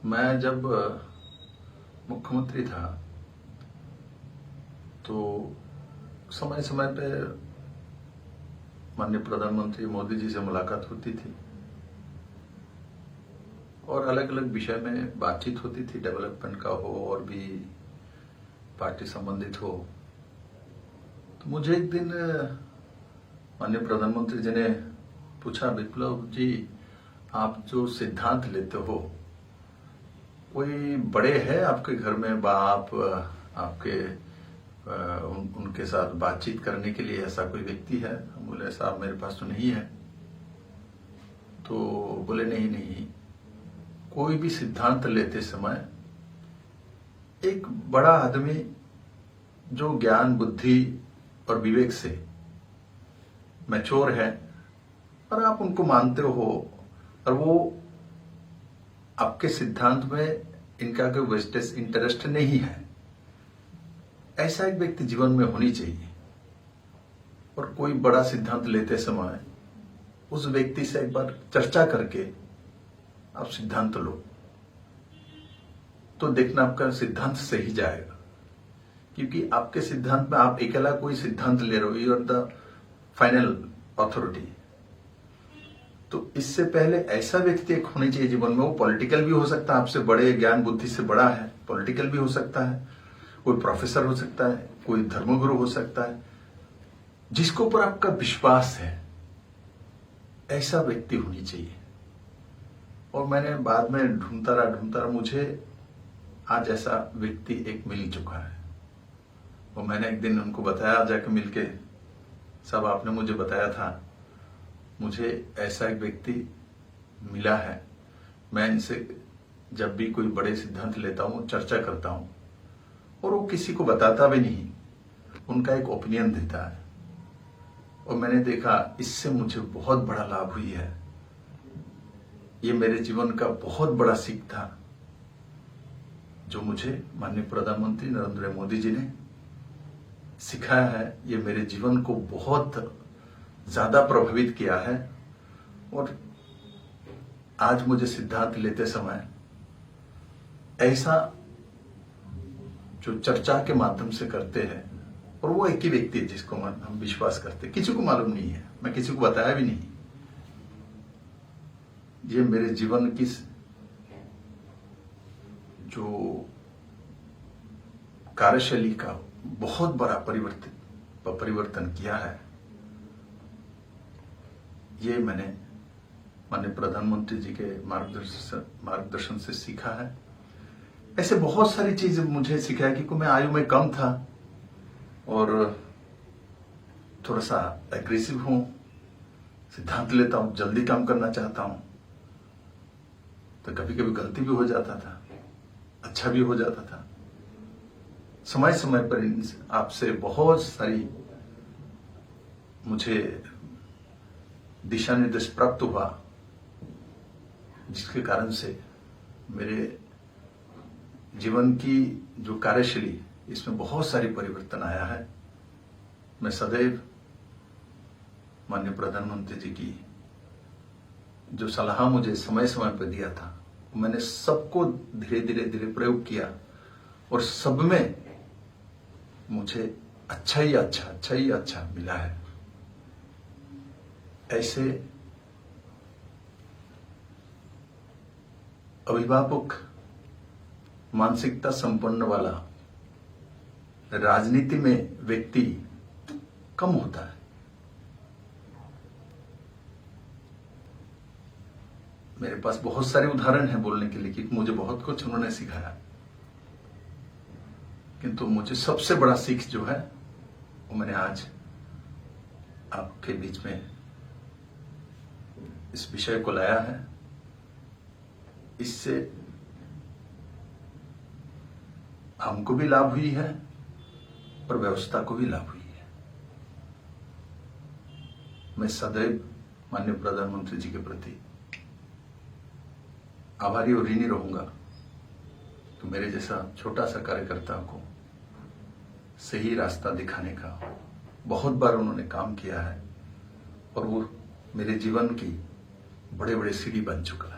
मैं जब मुख्यमंत्री था तो समय समय पे माननीय प्रधानमंत्री मोदी जी से मुलाकात होती थी और अलग अलग विषय में बातचीत होती थी, डेवलपमेंट का हो और भी पार्टी संबंधित हो। तो मुझे एक दिन माननीय प्रधानमंत्री जी ने पूछा, विप्लव जी आप जो सिद्धांत लेते हो कोई बड़े हैं आपके घर में, बाप आपके उनके साथ बातचीत करने के लिए ऐसा कोई व्यक्ति है? हम बोले साहब मेरे पास तो नहीं है। तो बोले नहीं, कोई भी सिद्धांत लेते समय एक बड़ा आदमी जो ज्ञान बुद्धि और विवेक से मैच्योर है और आप उनको मानते हो और वो आपके सिद्धांत में इनका कोई वेस्टेज इंटरेस्ट नहीं है, ऐसा एक व्यक्ति जीवन में होनी चाहिए। और कोई बड़ा सिद्धांत लेते समय उस व्यक्ति से एक बार चर्चा करके आप सिद्धांत लो तो देखना आपका सिद्धांत सही जाएगा। क्योंकि आपके सिद्धांत में आप अकेला कोई सिद्धांत ले रहे हो, you are the final authority. तो इससे पहले ऐसा व्यक्ति एक होना चाहिए जीवन में। वो पॉलिटिकल भी हो सकता है, आपसे बड़े ज्ञान बुद्धि से बड़ा है, पॉलिटिकल भी हो सकता है, कोई प्रोफेसर हो सकता है, कोई धर्मगुरु हो सकता है, जिसके ऊपर आपका विश्वास है, ऐसा व्यक्ति होनी चाहिए। और मैंने बाद में ढूंढता रहा, मुझे आज ऐसा व्यक्ति एक मिल चुका है। और मैंने एक दिन उनको बताया जाके मिलके, सब आपने मुझे बताया था, मुझे ऐसा एक व्यक्ति मिला है। मैं इनसे जब भी कोई बड़े सिद्धांत लेता हूं चर्चा करता हूं और वो किसी को बताता भी नहीं, उनका एक ओपिनियन देता है। और मैंने देखा इससे मुझे बहुत बड़ा लाभ हुई है। ये मेरे जीवन का बहुत बड़ा सीख था जो मुझे माननीय प्रधानमंत्री नरेंद्र मोदी जी ने सिखाया है। ये मेरे जीवन को बहुत ज्यादा प्रभावित किया है। और आज मुझे सिद्धांत लेते समय ऐसा जो चर्चा के माध्यम से करते हैं, और वो एक ही व्यक्ति है जिसको हम विश्वास करते हैं, किसी को मालूम नहीं है, मैं किसी को बताया भी नहीं। ये मेरे जीवन की जो कार्यशैली का बहुत बड़ा परिवर्तन किया है, ये मैंने माननीय प्रधानमंत्री जी के मार्गदर्शन से सीखा है। ऐसे बहुत सारी चीजें मुझे सिखाया, क्योंकि मैं आयु में कम था और थोड़ा सा एग्रेसिव हूं, सिद्धांत लेता हूं, जल्दी काम करना चाहता हूं, तो कभी कभी गलती भी हो जाता था, अच्छा भी हो जाता था। समय समय पर आपसे बहुत सारी मुझे दिशा निर्देश प्राप्त हुआ, जिसके कारण से मेरे जीवन की जो कार्यशैली इसमें बहुत सारी परिवर्तन आया है। मैं सदैव माननीय प्रधानमंत्री जी की जो सलाह मुझे समय समय पर दिया था, मैंने सबको धीरे धीरे प्रयोग किया और सब में मुझे अच्छा ही अच्छा मिला है। ऐसे अभिभावक मानसिकता संपन्न वाला राजनीति में व्यक्ति कम होता है। मेरे पास बहुत सारे उदाहरण हैं बोलने के लिए, क्योंकि मुझे बहुत कुछ उन्होंने सिखाया, किंतु मुझे सबसे बड़ा सीख जो है वो मैंने आज आपके बीच में इस विषय को लाया है। इससे हमको भी लाभ हुई है और व्यवस्था को भी लाभ हुई है। मैं सदैव माननीय प्रधानमंत्री जी के प्रति आभारी और ऋणी रहूंगा कि मेरे जैसा छोटा सा कार्यकर्ता को सही रास्ता दिखाने का बहुत बार उन्होंने काम किया है और वो मेरे जीवन की बड़े बड़े सीढ़ी बन चुका है।